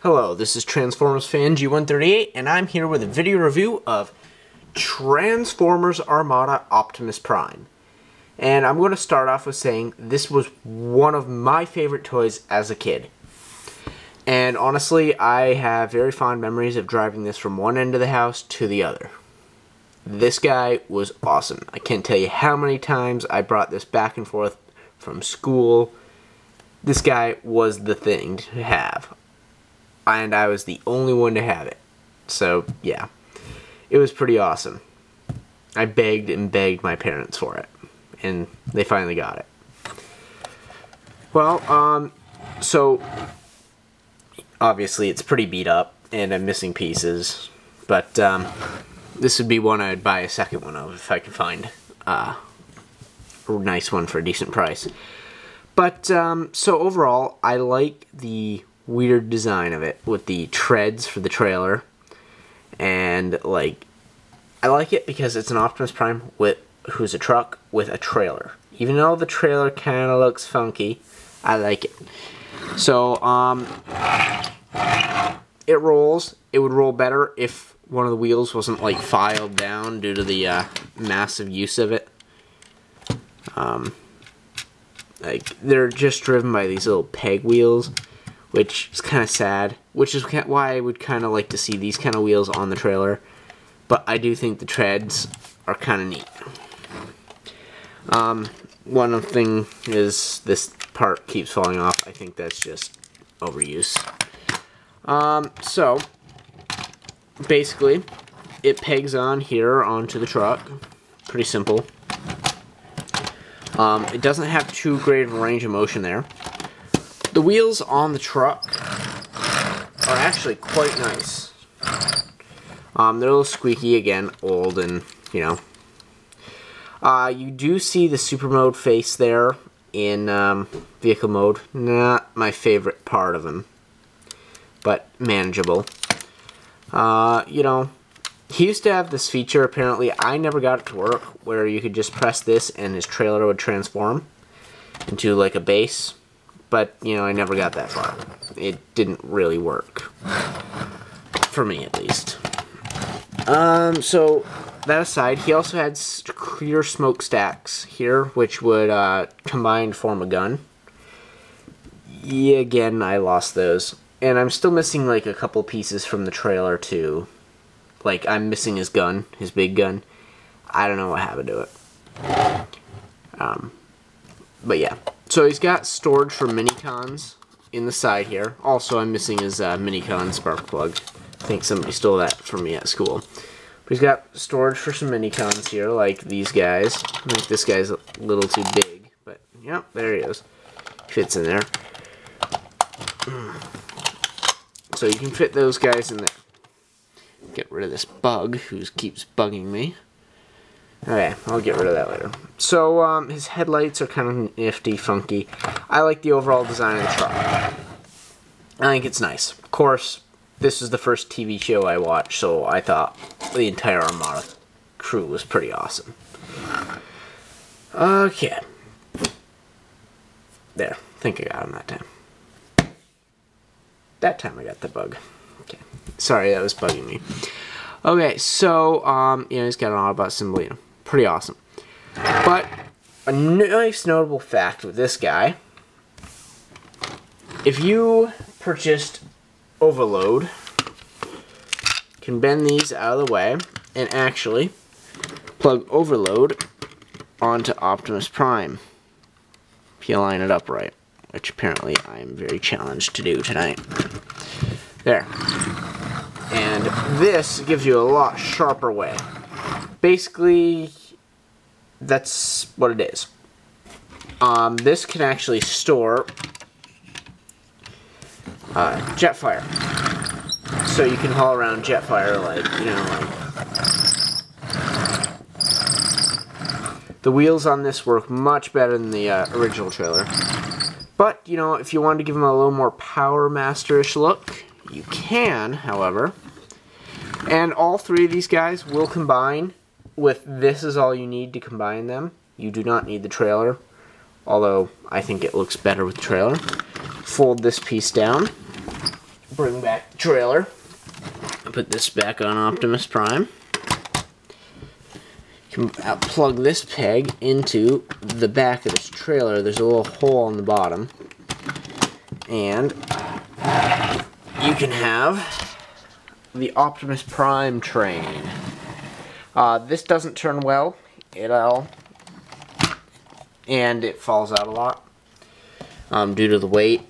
Hello, this is Transformers fan G138, and I'm here with a video review of Transformers Armada Optimus Prime. And I'm going to start off with saying this was one of my favorite toys as a kid. And honestly, I have very fond memories of driving this from one end of the house to the other. This guy was awesome. I can't tell you how many times I brought this back and forth from school. This guy was the thing to have. And I was the only one to have it. So, yeah. It was pretty awesome. I begged and begged my parents for it. And they finally got it. Well, so, obviously it's pretty beat up, and I'm missing pieces. But, this would be one I'd buy a second one of if I could find a nice one for a decent price. But, so overall, I like the weird design of it with the treads for the trailer, and like I like it because it's an Optimus Prime who's a truck with a trailer. Even though the trailer kind of looks funky, I like it. So it rolls. It would roll better if one of the wheels wasn't like filed down due to the massive use of it. Like they're just driven by these little peg wheels, which is kind of sad, which is why I would kind of like to see these kind of wheels on the trailer. But I do think the treads are kind of neat. One thing is this part keeps falling off. I think that's just overuse. So, basically, it pegs on here onto the truck. Pretty simple. It doesn't have too great of a range of motion there. The wheels on the truck are actually quite nice. They're a little squeaky, again, old, and, you know. You do see the super mode face there in vehicle mode. Not my favorite part of him, but manageable. You know, he used to have this feature, apparently. I never got it to work, where you could just press this and his trailer would transform into, like, a base. But, you know, I never got that far. It didn't really work. For me, at least. So, that aside, he also had clear smokestacks here, which would combine to form a gun. Yeah, again, I lost those. And I'm still missing, like, a couple pieces from the trailer, too. Like, I'm missing his gun, his big gun. I don't know what happened to it. But, yeah. So he's got storage for mini-cons in the side here. Also, I'm missing his mini-con spark plug. I think somebody stole that from me at school. But he's got storage for some mini-cons here, like these guys. I think this guy's a little too big, but, yep, there he is. Fits in there. So you can fit those guys in there. Get rid of this bug who keeps bugging me. Okay, I'll get rid of that later. So, his headlights are kind of nifty, funky. I like the overall design of the truck. I think it's nice. Of course, this is the first TV show I watched, so I thought the entire Armada crew was pretty awesome. Okay. There. I think I got him that time. That time I got the bug. Okay. Sorry, that was bugging me. Okay, so, you know, he's got an Autobot symbol, you know. Pretty awesome. But a nice notable fact with this guy, if you purchased Overload, can bend these out of the way and actually plug Overload onto Optimus Prime if you line it up right, which apparently I am very challenged to do tonight. There. And this gives you a lot sharper way. Basically, that's what it is. This can actually store Jetfire. So you can haul around Jetfire, like, you know, like. The wheels on this work much better than the original trailer. But, you know, if you wanted to give them a little more Power Master-ish look, you can, however. And all three of these guys will combine with this is all you need to combine them. You do not need the trailer, although I think it looks better with the trailer. Fold this piece down, bring back the trailer. Put this back on Optimus Prime. You can plug this peg into the back of this trailer. There's a little hole on the bottom. And you can have the Optimus Prime train. This doesn't turn well at all. And it falls out a lot due to the weight.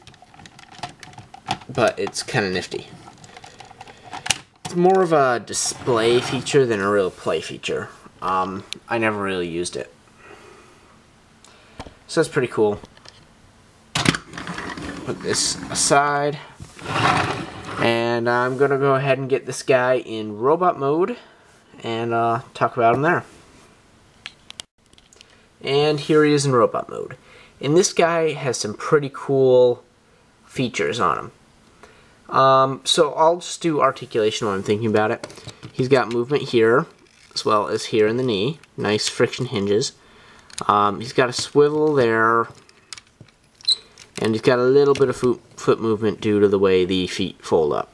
But it's kind of nifty. It's more of a display feature than a real play feature. I never really used it. So that's pretty cool. Put this aside. And I'm going to go ahead and get this guy in robot mode and talk about him there. And here he is in robot mode. And this guy has some pretty cool features on him. So I'll just do articulation while I'm thinking about it. He's got movement here, as well as here in the knee. Nice friction hinges. He's got a swivel there. And he's got a little bit of foot movement due to the way the feet fold up.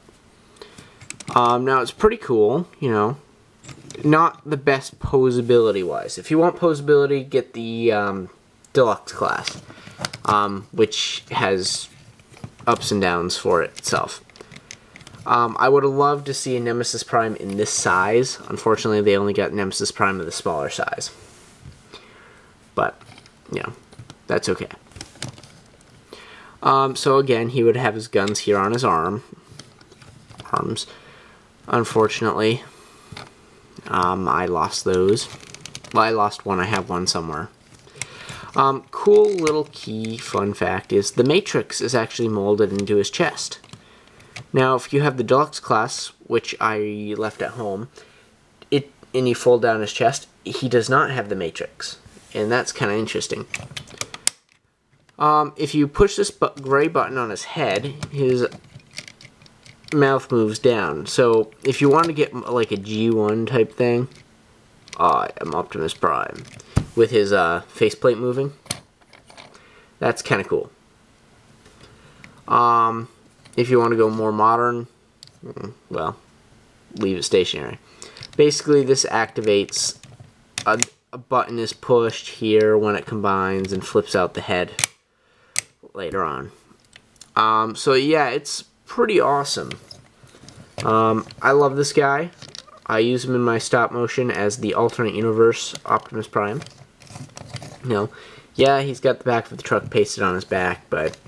Now it's pretty cool, you know. Not the best posability wise. If you want posability, get the deluxe class, which has ups and downs for it itself. I would have loved to see a Nemesis Prime in this size. Unfortunately, they only got Nemesis Prime of the smaller size. But, you know, that's okay. So again, he would have his guns here on his arms. Unfortunately, I lost those. Well, I lost one. I have one somewhere. Cool little key fun fact is the Matrix is actually molded into his chest. Now, if you have the deluxe class, which I left at home, and you fold down his chest, he does not have the Matrix, and that's kind of interesting. If you push this gray button on his head, his mouth moves down. So if you want to get like a G1 type thing, I am Optimus Prime with his faceplate moving. That's kind of cool. If you want to go more modern, well, leave it stationary. Basically, this activates a button is pushed here when it combines and flips out the head later on. So yeah, it's pretty awesome. I love this guy. I use him in my stop motion as the alternate universe Optimus Prime. You know, yeah, he's got the back of the truck pasted on his back, but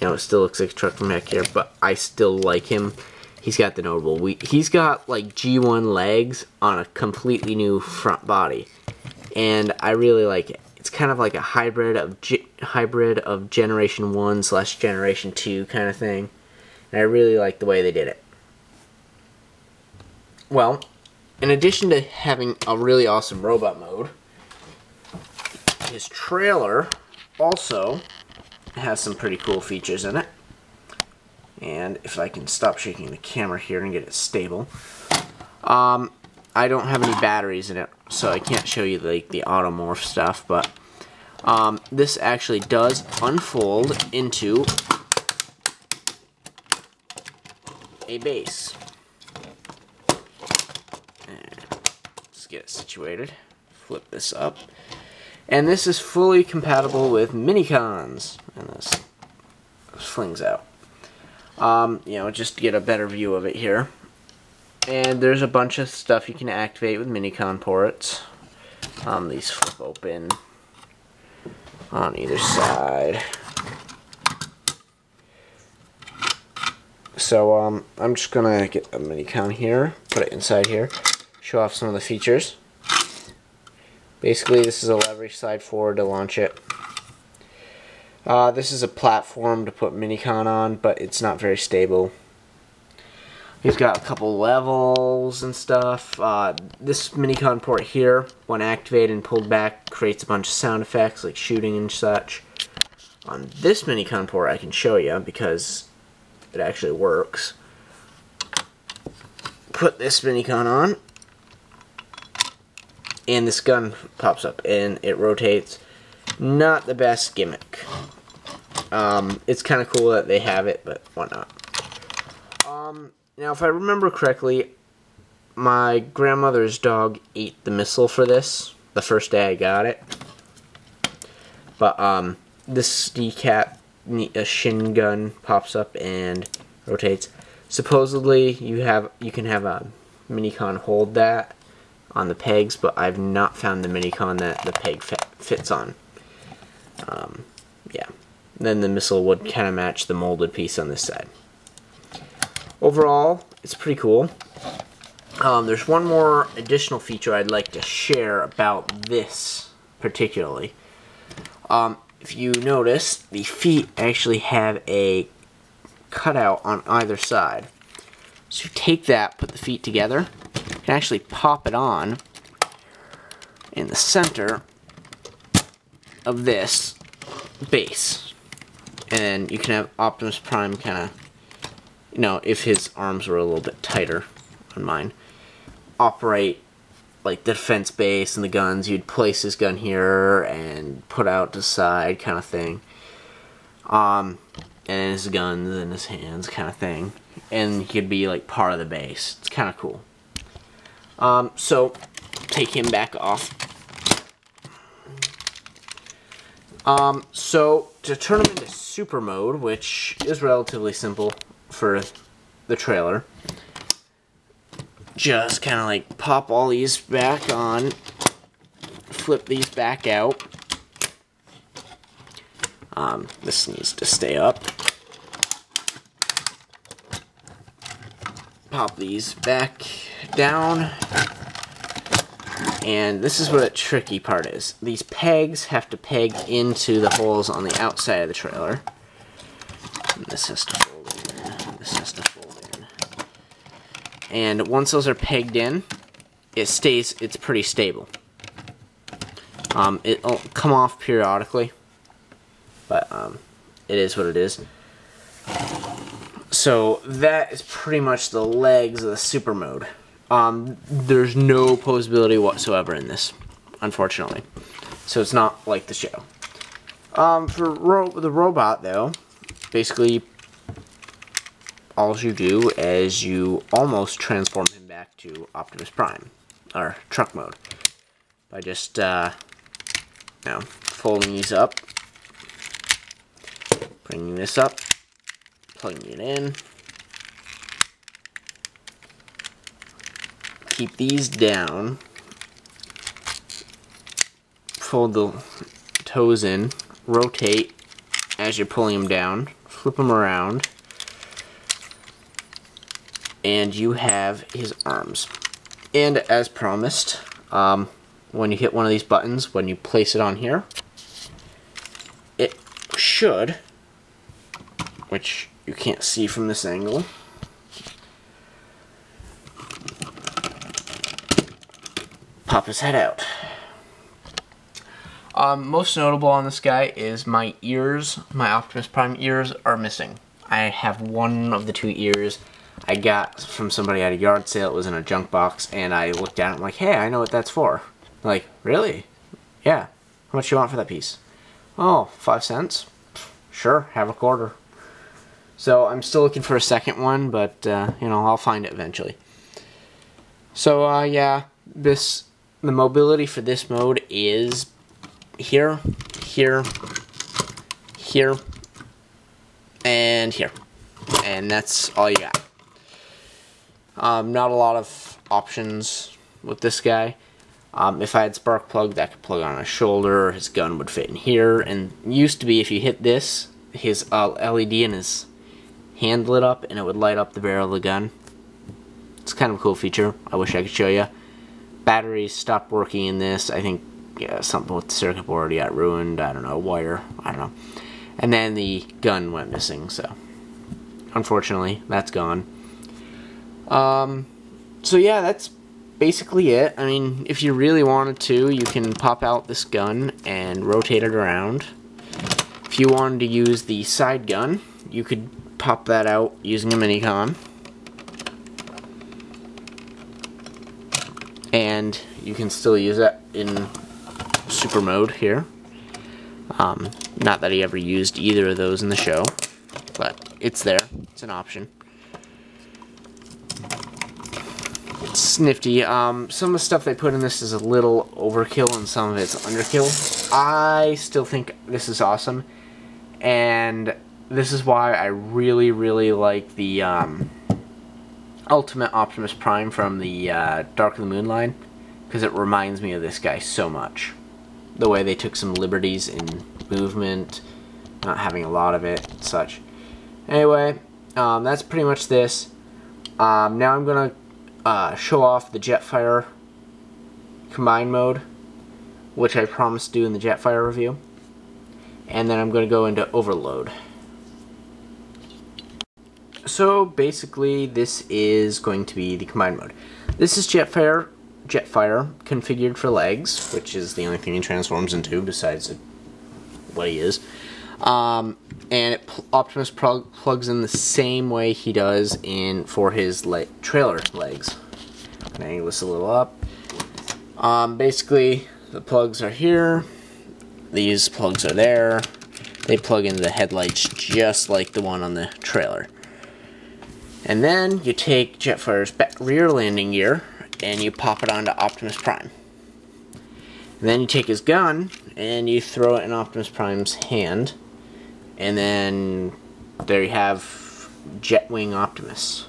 you know, it still looks like a truck from back here, but I still like him. He's got the notable he's got like G1 legs on a completely new front body, and I really like it. It's kind of like a hybrid of Generation 1 / Generation 2 kind of thing, and I really like the way they did it. Well, in addition to having a really awesome robot mode, his trailer also has some pretty cool features in it. And if I can stop shaking the camera here and get it stable. I don't have any batteries in it, so I can't show you like the automorph stuff, but this actually does unfold into a base. Let's get it situated. Flip this up. And this is fully compatible with minicons. And this flings out. You know, just to get a better view of it here. And there's a bunch of stuff you can activate with minicon ports. These flip open on either side. So I'm just gonna get a minicon here, put it inside here, show off some of the features. Basically, this is a lever slide forward to launch it. This is a platform to put minicon on, but it's not very stable. He's got a couple levels and stuff. This minicon port here, when activated and pulled back, creates a bunch of sound effects like shooting and such. On this minicon port, I can show you because it actually works. Put this minicon on, and this gun pops up and it rotates. Not the best gimmick. It's kind of cool that they have it, but why not? Now if I remember correctly, my grandmother's dog ate the missile for this the first day I got it. But this decap, a shin gun pops up and rotates. Supposedly you can have a minicon hold that on the pegs, but I've not found the minicon that the peg fits on. Yeah. Then the missile would kind of match the molded piece on this side. Overall, it's pretty cool. There's one more additional feature I'd like to share about this particularly. If you notice, the feet actually have a cutout on either side. So you take that, put the feet together, you can actually pop it on in the center of this base. And you can have Optimus Prime kind of, you know, if his arms were a little bit tighter on mine, operate like the defense base and the guns. You'd place his gun here and put out to the side kind of thing. And his guns in his hands kind of thing. And he could be like part of the base. It's kind of cool. So, take him back off. So, to turn him into super mode, which is relatively simple for the trailer, just kind of like pop all these back on, flip these back out. This needs to stay up. Pop these back down. And this is what the tricky part is. These pegs have to peg into the holes on the outside of the trailer. And this has to fold in. This has to fold in. And once those are pegged in, it's pretty stable. It'll come off periodically, but it is what it is. So that is pretty much the legs of the super mode. There's no posability whatsoever in this, unfortunately. So it's not like the show. For the robot, though, basically all you do is you almost transform him back to Optimus Prime, or truck mode, by just folding these up, bringing this up, plugging it in. Keep these down, fold the toes in, rotate as you're pulling them down, flip them around, and you have his arms. And as promised, when you hit one of these buttons, when you place it on here, it should, which you can't see from this angle, pop his head out. Most notable on this guy is my ears. My Optimus Prime ears are missing. I have one of the two ears I got from somebody at a yard sale. It was in a junk box, and I looked at it and I'm like, hey, I know what that's for. Like, really? Yeah. How much you want for that piece? Oh, 5 cents? Sure, have a quarter. So I'm still looking for a second one, but you know, I'll find it eventually. So yeah, the mobility for this mode is here, here, here, and here. And that's all you got. Not a lot of options with this guy. If I had spark plug, that could plug on his shoulder, his gun would fit in here, and it used to be if you hit this, his LED in his hand lit up and it would light up the barrel of the gun. It's kind of a cool feature. I wish I could show you. Batteries stopped working in this. I think something with the circuit board got ruined. I don't know, wire. I don't know. And then the gun went missing, so unfortunately that's gone. So yeah, that's basically it. I mean, if you really wanted to, you can pop out this gun and rotate it around. If you wanted to use the side gun, you could pop that out using a minicon. And you can still use that in super mode here. Not that he ever used either of those in the show, but it's there. It's an option. It's nifty. Some of the stuff they put in this is a little overkill and some of it's underkill. I still think this is awesome, and this is why I really, really like the Ultimate Optimus Prime from the Dark of the Moon line, because it reminds me of this guy so much. The way they took some liberties in movement, not having a lot of it, and such. Anyway, that's pretty much this. Now I'm going to show off the Jetfire combined mode, which I promised to do in the Jetfire review. And then I'm going to go into Overload. So basically this is going to be the combined mode. This is Jetfire configured for legs, which is the only thing he transforms into besides what he is. And Optimus plugs in the same way he does for his trailer legs. I'm gonna angle this a little up. Basically, the plugs are here. These plugs are there. They plug into the headlights just like the one on the trailer. And then you take Jetfire's rear landing gear and you pop it onto Optimus Prime. And then you take his gun and you throw it in Optimus Prime's hand. And then there you have Jetwing Optimus.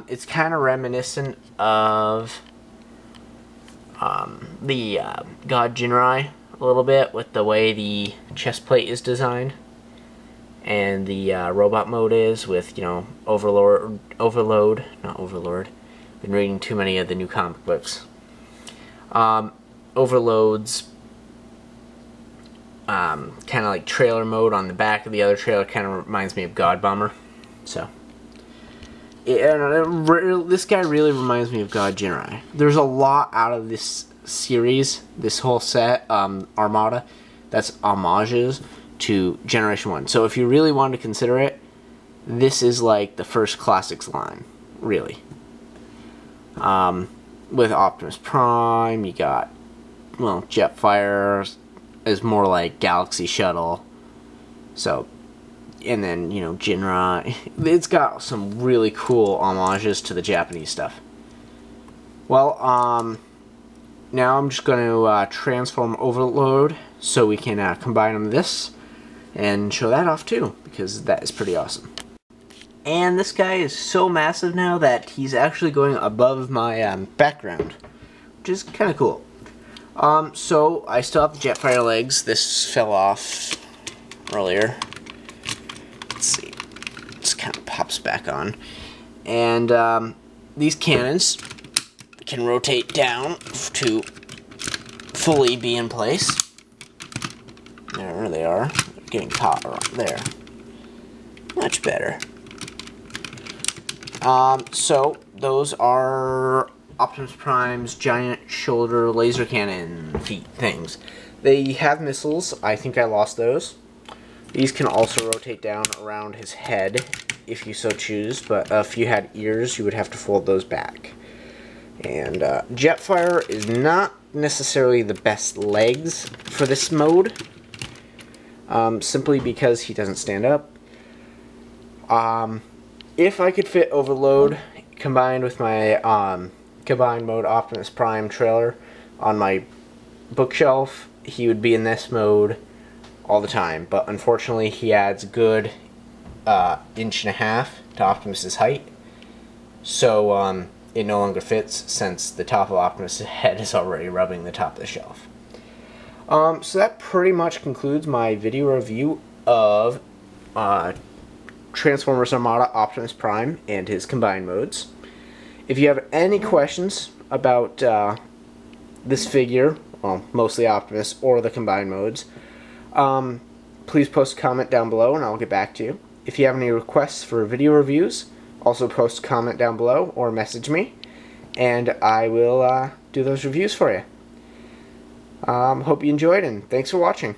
It's kind of reminiscent of the God Jinrai a little bit, with the way the chest plate is designed and the robot mode is, with, you know, Overload, not Overlord. Been reading too many of the new comic books. Overload's kind of like trailer mode on the back of the other trailer kind of reminds me of God Bomber. So this guy really reminds me of God Jinrai. There's a lot out of this series, this whole set, Armada, that's homages to Generation 1. So if you really want to consider it, this is like the first classics line, really. With Optimus Prime, you got, well, Jetfire is more like Galaxy Shuttle. So, and then, you know, Jinrai. It's got some really cool homages to the Japanese stuff. Well, now I'm just going to transform Overload so we can combine them with this and show that off too, because that is pretty awesome. And this guy is so massive now that he's actually going above my background, which is kind of cool. So I still have the Jetfire legs. This fell off earlier. Let's see. This kind of pops back on. And these cannons can rotate down to fully be in place. There they are. They're getting caught around there. Much better. So those are Optimus Prime's giant shoulder laser cannon feet things. They have missiles. I think I lost those. These can also rotate down around his head if you so choose, but if you had ears, you would have to fold those back. And Jetfire is not necessarily the best legs for this mode, simply because he doesn't stand up. If I could fit Overload combined with my combined mode Optimus Prime trailer on my bookshelf, he would be in this mode all the time. But unfortunately, he adds a good 1.5 inches to Optimus's height, so it no longer fits since the top of Optimus's head is already rubbing the top of the shelf. So that pretty much concludes my video review of Transformers Armada Optimus Prime and his combined modes. If you have any questions about this figure, well, mostly Optimus, or the combined modes, please post a comment down below and I'll get back to you. If you have any requests for video reviews, also post a comment down below or message me, and I will do those reviews for you. Hope you enjoyed, and thanks for watching.